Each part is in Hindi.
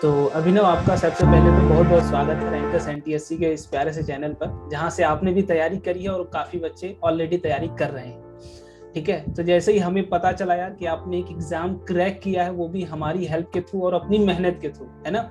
तो अभिनव, आपका सबसे पहले तो बहुत बहुत स्वागत है रैंकर्स एनटीएससी के इस प्यारे से चैनल पर, जहां से आपने भी तैयारी करी है और काफी बच्चे ऑलरेडी तैयारी कर रहे हैं। ठीक है, तो जैसे ही हमें पता चला यार कि आपने एक एग्जाम क्रैक किया है, वो भी हमारी हेल्प के थ्रू और अपनी मेहनत के थ्रू, है ना।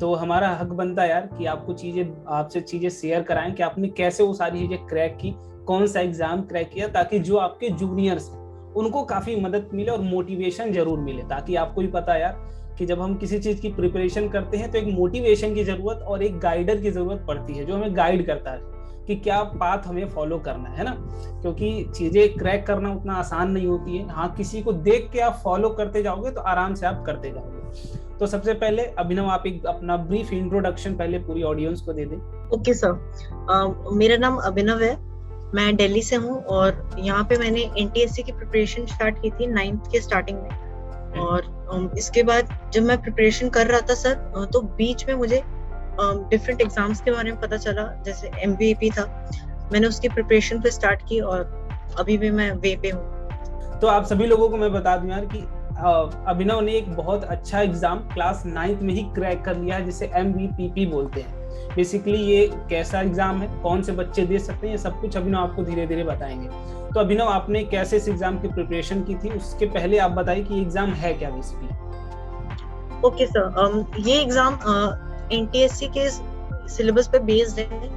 तो हमारा हक बनता है यार कि आपसे चीजें शेयर कराएं कि आपने कैसे वो सारी चीजें क्रैक की, कौन सा एग्जाम क्रैक किया, ताकि जो आपके जूनियर्स हैं उनको काफी मदद मिले और मोटिवेशन जरूर मिले। ताकि आपको भी पता है यार कि जब हम किसी चीज की प्रिपरेशन करते हैं तो एक मोटिवेशन की जरूरत और एक गाइडर की जरूरत पड़ती है, जो हमें गाइड करता है कि क्या पाथ हमें फॉलो करना है ना। क्योंकि चीजें क्रैक करना उतना आसान नहीं होती है। हाँ, किसी को देख के आप फॉलो करते जाओगे तो आराम से आप करते जाओगे। तो सबसे पहले अभिनव, आप एक अपना ब्रीफ इंट्रोडक्शन पहले पूरी ऑडियंस को दे दें। ओके सर, मेरा नाम अभिनव है। मैं दिल्ली से हूँ और यहाँ पे मैंने एनटीएससी की प्रिपरेशन स्टार्ट की थी 9th के स्टार्टिंग में। और इसके बाद जब मैं प्रिपरेशन कर रहा था सर, तो बीच में मुझे डिफरेंट एग्जाम्स के बारे में पता चला। जैसे एमबीएपी था, मैंने उसकी प्रिपरेशन पे स्टार्ट की और अभी भी मैं वे पे हूँ। तो आप सभी लोगों को मैं बता दूं यार कि अभिनव ने एक बहुत अच्छा एग्जाम क्लास 9th में ही क्रैक कर लिया है, जिसे एमबीपीपी बोलते हैं। बेसिकली ये कैसा एग्जाम है, कौन से बच्चे दे सकते हैं, ये सब कुछ अभिनव आपको धीरे धीरे बताएंगे। तो अभिनव, आपने कैसे इस एग्जाम की प्रिपरेशन की थी, उसके पहले आप बताइए कि एग्जाम है क्या बेसिकली। ओके सर, ये एग्जाम एनटीएससी के सिलेबस पे बेस्ड है,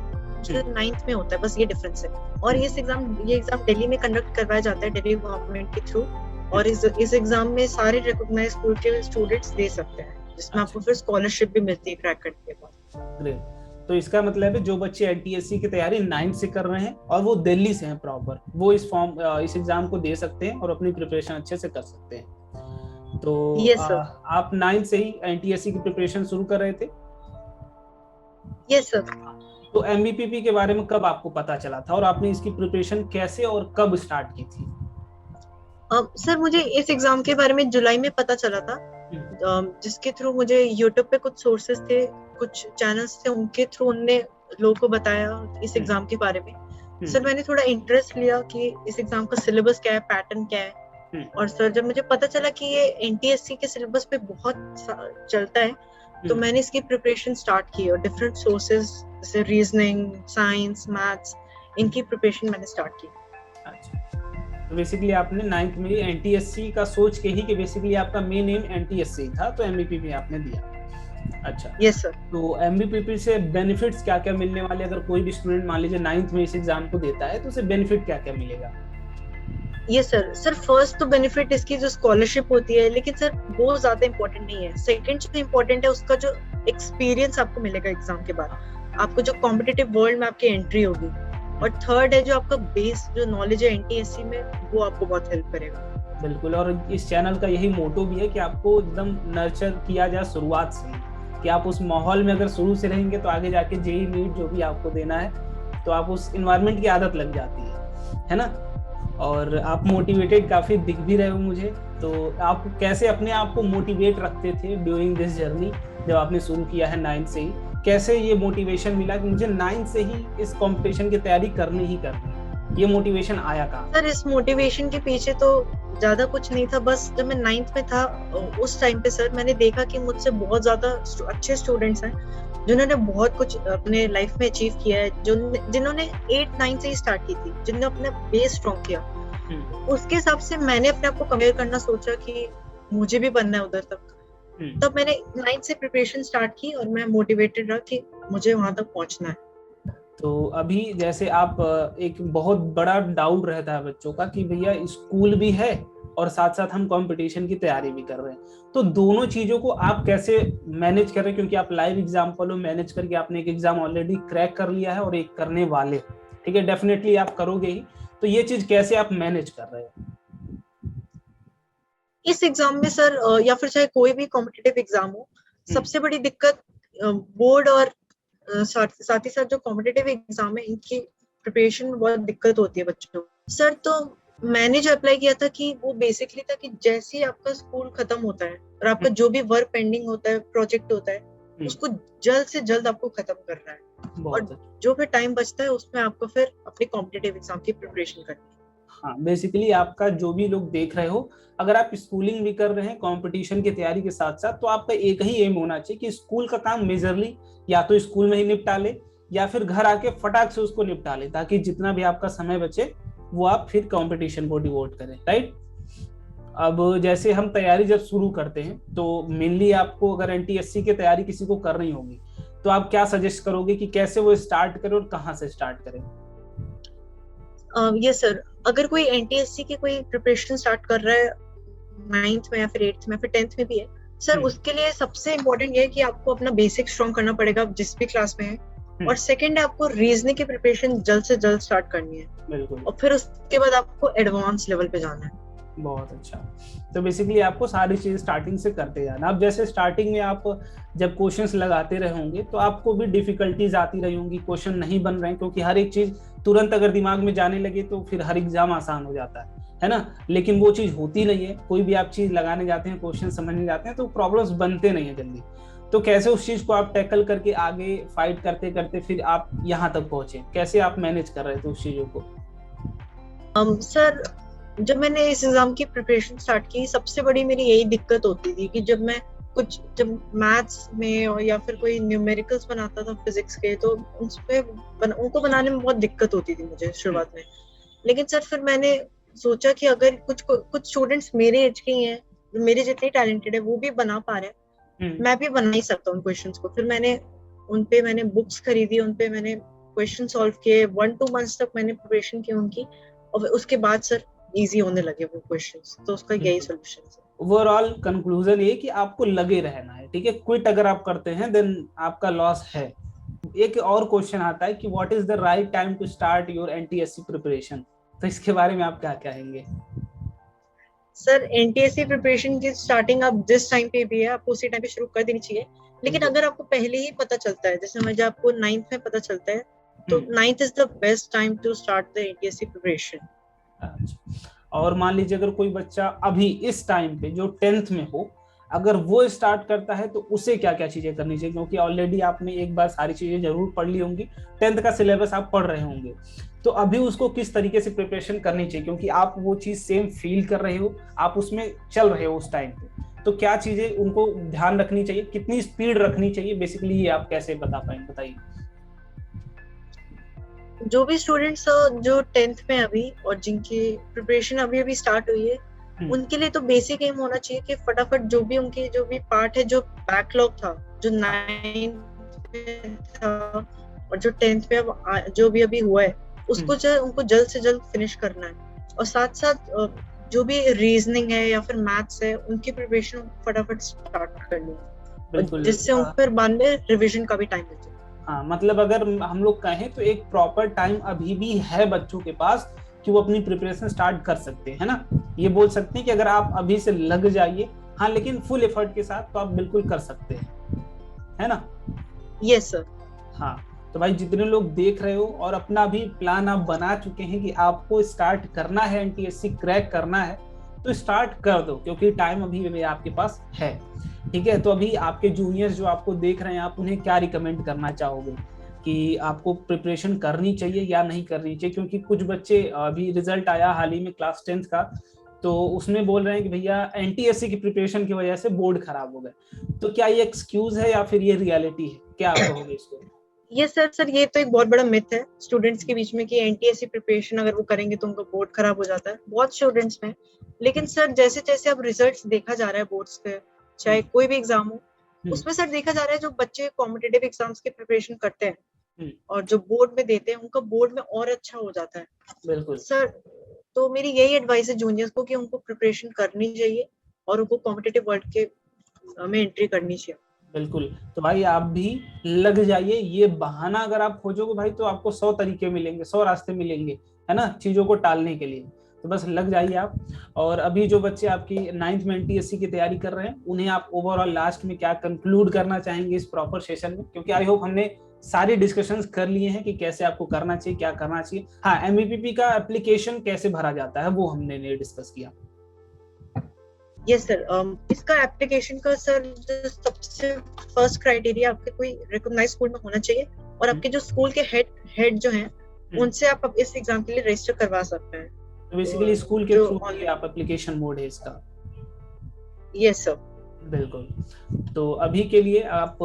जो 9th में होता है, बस ये डिफरेंस है। और ये एग्जाम दिल्ली में कंडक्ट करवाया जाता है, दिल्ली गवर्नमेंट के थ्रू। और इस एग्जाम में सारे रिकॉग्नाइज्ड स्कूल के स्टूडेंट्स दे सकते हैं, जिसमें आपको फिर स्कॉलरशिप भी मिलती है क्रैक करने के बाद। ग्रेट। तो इसका मतलब है जो बच्चे एनटीएससी की तैयारी 9th से कर रहे हैं और वो दिल्ली से हैं प्रॉपर, वो इस एग्जाम को दे सकते हैं और अपनी प्रिपरेशन अच्छे से कर सकते हैं। तो आप 9th से ही एनटीएससी की प्रिपरेशन शुरू कर रहे थे? Yes sir. तो एमबीपीपी के बारे में कब आपको पता चला था और आपने इसकी प्रिपरेशन कैसे और कब स्टार्ट की थी? सर, मुझे इस एग्जाम के बारे में जुलाई में पता चला था, जिसके थ्रू मुझे यूट्यूब पे कुछ सोर्सेस थे, कुछ चैनल्स थे, उनके थ्रू उनने लोगों को बताया इस एग्जाम के बारे में। सर, मैंने थोड़ा इंटरेस्ट लिया कि इस एग्जाम का सिलेबस क्या है, पैटर्न क्या है। और सर, जब मुझे पता चला कि ये एनटीएससी के सिलेबस पे बहुत चलता है, तो मैंने इसकी प्रिपरेशन स्टार्ट की और डिफरेंट सोर्सेज जैसे रीजनिंग, साइंस, मैथ्स, इनकी प्रिपरेशन मैंने स्टार्ट की। अच्छा, तो बेसिकली आपने 9th में एनटीएससी का सोच के ही कि बेसिकली आपका मेन एम एनटीएससी था, तो एमबीपीपी आपने दिया। अच्छा, यस सर। तो एमबीपीपी से बेनिफिट्स क्या क्या मिलने वाले, अगर कोई भी स्टूडेंट मान लीजिए 9th में इस एग्जाम को देता है तो उसे बेनिफिट क्या क्या मिलेगा? यस सर, फर्स्ट तो बेनिफिट इसकी जो स्कॉलरशिप होती है, लेकिन सर वो ज्यादा इम्पोर्टेंट नहीं है। सेकंड जो इम्पोर्टेंट है, उसका जो एक्सपीरियंस आपको मिलेगा एग्जाम के बाद, आपको जो कॉम्पिटिटिव वर्ल्ड में आपकी एंट्री होगी। और थर्ड है जो आपका बेस जो नॉलेज है एनटीएससी में, वो आपको बहुत हेल्प करेगा। बिल्कुल, और इस चैनल का यही मोटो भी है कि आपको एकदम नर्चर किया जाए शुरुआत से, कि आप उस माहौल में अगर शुरू से रहेंगे तो आगे जाके जेईई नीट जो भी आपको देना है तो आप उस इन्वायरमेंट की आदत लग जाती है ना। और आप मोटिवेटेड काफी दिख भी रहे हो मुझे। तो आप कैसे अपने आप को मोटिवेट रखते थे ड्यूरिंग दिस जर्नी, जब आपने शुरू किया है 9th से ही, कैसे ये मोटिवेशन मिला कि मुझे 9th से ही इस कंपटीशन की तैयारी करनी ही करनी, ये मोटिवेशन आया कहाँ? सर, इस मोटिवेशन के पीछे तो ज्यादा कुछ नहीं था। बस जब मैं 9th में था, उस टाइम पे सर मैंने देखा कि मुझसे बहुत ज्यादा अच्छे स्टूडेंट्स हैं, जिन्होंने बहुत कुछ अपने लाइफ में अचीव किया है, जिन्होंने 8-9 से ही स्टार्ट की थी, जिन्होंने अपना बेस स्ट्रॉन्ग किया। उसके हिसाब से मैंने अपने आप को कंपेयर करना सोचा कि मुझे भी बनना है उधर तक। तब मैंने 9th से प्रिपरेशन स्टार्ट की और मैं मोटिवेटेड रहा कि मुझे वहां तक पहुंचना है। तो अभी जैसे आप, एक बहुत बड़ा डाउट रहता है बच्चों का कि भैया स्कूल भी है और साथ साथ हम कंपटीशन की तैयारी भी कर रहे हैं, तो दोनों चीजों को आप कैसे मैनेज कर रहे हैं? क्योंकि आप लाइव एग्जाम्पल हो, मैनेज करके आपने एक एग्जाम ऑलरेडी क्रैक कर लिया है और एक करने वाले, ठीक है, डेफिनेटली आप करोगे ही, तो ये चीज कैसे आप मैनेज कर रहे हैं इस एग्जाम में सर, या फिर चाहे कोई भी कॉम्पिटिटिव एग्जाम हो, सबसे बड़ी दिक्कत बोर्ड और साथ ही साथ जो कॉम्पिटिटिव एग्जाम है, इनकी प्रिपरेशन में बहुत दिक्कत होती है बच्चों को। सर, तो मैंने जो अप्लाई किया था कि वो बेसिकली था कि जैसे ही आपका स्कूल खत्म होता है और आपका जो भी वर्क पेंडिंग होता है, प्रोजेक्ट होता है, उसको जल्द से जल्द आपको खत्म करना है। और जो फिर टाइम बचता है उसमें आपको फिर अपनी कॉम्पिटिटिव एग्जाम की प्रिपरेशन करनी है। हाँ, बेसिकली आपका जो भी लोग देख रहे हो, अगर आप स्कूलिंग भी कर रहे हैं कंपटीशन की तैयारी के साथ साथ, तो आपका एक ही एम होना चाहिए कि स्कूल का काम मेजरली या तो स्कूल में ही निपटा ले या फिर घर आके फटाक से उसको निपटा ले, ताकि जितना भी आपका समय बचे वो आप फिर कंपटीशन को डिवोट करें, राइट। अब जैसे हम तैयारी जब शुरू करते हैं तो मेनली आपको अगर एनटीएससी की तैयारी किसी को करनी होगी तो आप क्या सजेस्ट करोगे कि कैसे वो स्टार्ट करें और कहाँ से स्टार्ट करें? यस सर, अगर कोई एनटीएससी की कोई प्रिपरेशन स्टार्ट कर रहा है 9th में या फिर 8th में या फिर 10th में भी है सर, उसके लिए सबसे इम्पोर्टेंट ये है कि आपको अपना बेसिक स्ट्रॉन्ग करना पड़ेगा, आप जिस भी क्लास में है। और सेकंड है, आपको रीजनिंग की प्रिपरेशन जल्द से जल्द स्टार्ट करनी है। बिल्कुल। और फिर उसके बाद आपको एडवांस लेवल पे जाना है। बहुत अच्छा। तो बेसिकली आपको सारी चीज स्टार्टिंग से करते जाना। अब जैसे स्टार्टिंग में आप जब क्वेश्चंस लगाते रहे होंगे तो आपको भी डिफिकल्टीज आती रही होंगी, क्वेश्चन नहीं बन रहे हैं, क्योंकि हर एक चीज तुरंत अगर दिमाग में जाने लगे तो फिर हर एग्जाम आसान हो जाता है ना। लेकिन वो चीज होती नहीं है, कोई भी आप चीज लगाने जाते हैं, क्वेश्चन समझने जाते हैं तो प्रॉब्लम्स बनते नहीं है जल्दी। तो कैसे उस चीज को आप टैकल करके आगे फाइट करते करते फिर आप यहाँ तक पहुंचे, कैसे आप मैनेज कर रहे थे उस चीजों को? सर, जब मैंने इस एग्जाम की प्रिपरेशन स्टार्ट की, सबसे बड़ी मेरी यही दिक्कत होती थी कि जब मैथ्स में या फिर कोई न्यूमेरिकल्स बनाता था फिजिक्स के, तो उनको बनाने में बहुत दिक्कत होती थी मुझे शुरुआत में। लेकिन सर फिर मैंने सोचा कि अगर कुछ स्टूडेंट्स मेरे एज के ही हैं, मेरे जितने टैलेंटेड है, वो भी बना पा रहे हैं, मैं भी बना ही सकता हूँ उन क्वेश्चंस को। फिर मैंने बुक्स खरीदी, उनपे मैंने क्वेश्चन सॉल्व किए, 1-2 मंथ्स तक मैंने प्रिपरेशन की उनकी, और उसके बाद सर इजी होने लगे वो क्वेश्चंस। तो उसका यही सॉल्यूशन है। ओवरऑल कंक्लूजन ये कि आपको लगे रहना है, ठीक है। क्विट अगर आप करते हैं देन आपका लॉस है। एक और क्वेश्चन आता है कि what is the right time to start your NTSC preparation, तो इसके बारे में आप क्या कहेंगे? सर, एनटीएससी प्रिपरेशन की स्टार्टिंग आप जिस टाइम पे भी है, आपको उसी टाइम पे शुरू कर देनी चाहिए। लेकिन अगर आपको पहले ही पता चलता है, जैसे मुझे आपको 9th में पता चलता है, तो 9th is the best time to start the NTSC preparation. और मान लीजिए अगर कोई बच्चा अभी इस टाइम पे जो 10th में हो, अगर वो स्टार्ट करता है तो उसे क्या क्या चीजें करनी चाहिए? क्योंकि ऑलरेडी आपने एक बार सारी चीजें जरूर पढ़ ली होंगी, 10th का सिलेबस आप पढ़ रहे होंगे, तो अभी उसको किस तरीके से प्रिपरेशन करनी चाहिए? क्योंकि आप वो चीज सेम फील कर रहे हो, आप उसमें चल रहे हो उस टाइम पे, तो क्या चीजें उनको ध्यान रखनी चाहिए, कितनी स्पीड रखनी चाहिए, बेसिकली ये आप कैसे बता पाएंगे, बताइए। जो भी स्टूडेंट्स जो 10th में अभी और जिनकी प्रिपरेशन अभी स्टार्ट हुई है, उनके लिए तो बेसिक एम होना चाहिए कि फटाफट जो भी पार्ट है, जो बैकलॉग था, जो 9th में था और जो 10th में अब जो भी अभी हुआ है, उसको उनको जल्द से जल्द फिनिश करना है। और साथ साथ जो भी रीजनिंग है या फिर मैथ्स है, उनकी प्रिपरेशन फटाफट स्टार्ट करनी है, जिससे उन पर बाद में रिविजन का भी टाइम मिल जाए। हाँ, मतलब अगर हम लोग कहें तो एक प्रॉपर टाइम अभी भी है बच्चों के पास कि वो अपनी प्रिपरेशन स्टार्ट कर सकते हैं, है ना। ये बोल सकते हैं कि अगर आप अभी से लग जाइए, हाँ, लेकिन फुल एफर्ट के साथ तो आप बिल्कुल कर सकते हैं, है ना। Yes sir. हाँ, तो भाई जितने लोग देख रहे हो और अपना भी प्लान आप बना चुके हैं कि आपको स्टार्ट करना है, एनटीएससी क्रैक करना है, तो स्टार्ट कर दो, क्योंकि टाइम अभी भी आपके पास है, ठीक है। तो अभी आपके जूनियर्स जो आपको देख रहे हैं, आप उन्हें क्या रिकमेंड करना चाहोगे कि आपको प्रिपरेशन करनी चाहिए या नहीं करनी चाहिए? क्योंकि कुछ बच्चे, अभी रिजल्ट आया हाल ही में क्लास 10th का, तो उसमें बोल रहे हैं कि भैया एनटीएससी की प्रिपरेशन की वजह से बोर्ड खराब हो गए, तो क्या ये एक्सक्यूज है या फिर ये रियलिटी है, क्या आप कहोगे इसको? ये सर ये तो एक बहुत बड़ा मिथ है स्टूडेंट्स के बीच में कि एनटीएससी प्रिपरेशन अगर वो करेंगे तो उनका बोर्ड खराब हो जाता है, बहुत स्टूडेंट्स में। लेकिन सर जैसे जैसे अब रिजल्ट्स देखा जा रहा है बोर्ड्स पे, चाहे कोई भी एग्जाम हो, उसमें सर देखा जा रहा है जो बच्चे कॉम्पिटिटिव एग्जाम्स की प्रिपरेशन करते हैं और जो बोर्ड में देते हैं, उनका बोर्ड में और अच्छा हो जाता है। बिल्कुल सर, तो मेरी यही एडवाइस है जूनियर्स को कि उनको प्रिपरेशन करनी चाहिए और उनको कॉम्पिटिटिव वर्ल्ड के में एंट्री करनी चाहिए। बिल्कुल। तो भाई आप भी लग जाइए, ये बहाना अगर आप खोजोगे भाई तो आपको 100 तरीके मिलेंगे, 100 रास्ते मिलेंगे, है ना, चीजों को टालने के लिए। तो बस लग जाइए आप। और अभी जो बच्चे आपकी 9th में एनटीएससी की तैयारी कर रहे हैं, उन्हें आप ओवरऑल लास्ट में क्या कंक्लूड करना चाहेंगे इस प्रॉपर सेशन में? क्योंकि आई होप हमने सारी डिस्कशंस कर लिए हैं कि कैसे आपको करना चाहिए, क्या करना चाहिए। हाँ, एमईपीपी का एप्लीकेशन कैसे भरा जाता है वो हमने नहीं डिस्कस किया। यस सर, इसका एप्लीकेशन का सर सबसे फर्स्ट क्राइटेरिया आपके कोई रिकॉग्नाइज्ड स्कूल में होना चाहिए और आपके जो स्कूल के हेड जो हैं, उनसे आप इस एग्जाम के लिए रजिस्टर करवा सकते हैं। तो बेसिकली स्कूल के जो थ्रू आप एप्लीकेशन मोड है इसका। Yes sir. बिल्कुल। तो अभी के लिए आप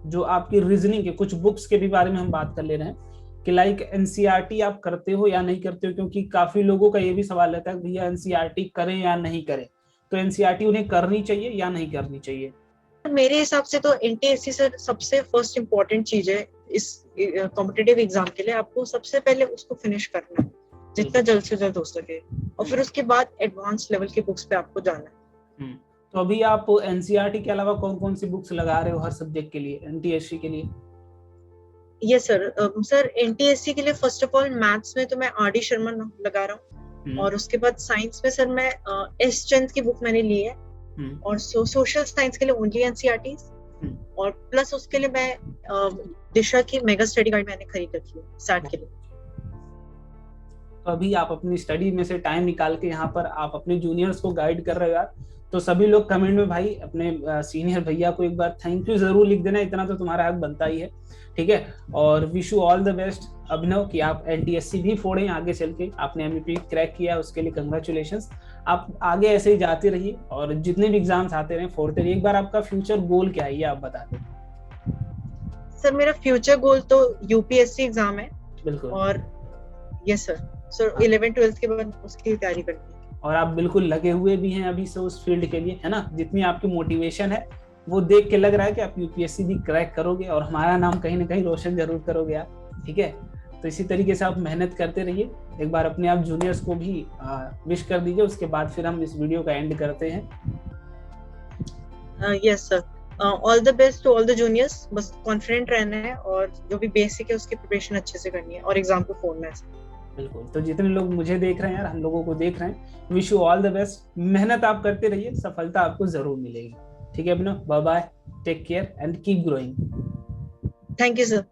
जो आपकी रीजनिंग के कुछ बुक्स के भी बारे में हम बात कर ले रहे हैं कि लाइक एनसीईआरटी आप करते हो या नहीं करते हो, क्योंकि काफी लोगों का ये भी सवाल रहता है भैया एनसीईआरटी करें या नहीं करें, तो एनसीईआरटी उन्हें करनी चाहिए या नहीं करनी चाहिए? मेरे हिसाब से तो एनटीएससी सर सबसे फर्स्ट इम्पोर्टेंट चीज है इस कॉम्पिटिटिव एग्जाम के लिए। आपको सबसे पहले उसको फिनिश करना है जितना जल्द से जल्द हो सके, और फिर उसके बाद एडवांस लेवल के बुक्स पे आपको जाना है। तो अभी आप एनसीईआरटी के अलावा कौन कौन सी बुक्स लगा रहे हो हर सब्जेक्ट के लिए एनटीएससी के लिए? Yes sir. सर एनटीएससी के लिए फर्स्ट ऑफ ऑल मैथ्स में तो मैं आर डी शर्मा लगा रहा हूँ, और उसके बाद साइंस में सर मैं एस चंद की बुक मैंने ली है, और सोशल साइंस के लिए ओनली एनसीईआरटी, और प्लस उसके लिए मैं दिशा की मेगा स्टडी गाइड मैंने खरीद रखी है सैट के लिए। तो अभी आप अपनी स्टडी में से टाइम निकाल के यहाँ पर आप अपने जूनियर्स को गाइड कर रहे हो यार, तो सभी लोग कमेंट में भाई अपने सीनियर भैया को एक बार थैंक यू जरूर लिख देना, इतना तो तुम्हारा हक बनता ही है, ठीक है। और wish you all the best Abhinav कि आप एनटीएससी भी फोड़ें आगे चल के। आपने एमयूपी क्रैक किया उसके लिए कंग्रेचुलेशंस। आप आगे ऐसे ही जाते रहिए और जितने भी एग्जाम्स आते रहे फोड़ते रहिए। एक बार आपका फ्यूचर गोल क्या है ये आप बता दें। सर मेरा फ्यूचर गोल तो यूपीएससी एग्जाम है। बिल्कुल। और यस सर 11th-12th के बाद उसकी तैयारी करनी है। और आप बिल्कुल लगे हुए भी हैं अभी से उस फील्ड के लिए, है ना। जितनी आपकी मोटिवेशन है वो देख के लग रहा है कि आप यूपीएससी भी क्रैक करोगे और हमारा नाम कहीं ना कहीं रोशन जरूर करोगे आप, ठीक है। तो इसी तरीके से आप मेहनत करते रहिए। एक बार अपने आप जूनियर्स को भी विश कर दीजिए, उसके बाद फिर हम इस वीडियो का एंड करते हैं। Yes sir, all the best to all the juniors. बस कॉन्फिडेंट रहना है और जो भी बेसिक है उसकी प्रिपरेशन अच्छे से करनी है और एग्जाम को फोड़ना है। बिल्कुल। तो जितने लोग मुझे देख रहे हैं यार, हम लोगों को देख रहे हैं, wish you all the best. मेहनत आप करते रहिए, सफलता आपको जरूर मिलेगी, ठीक है Abhinav. Bye bye, take care and keep growing. Thank you sir.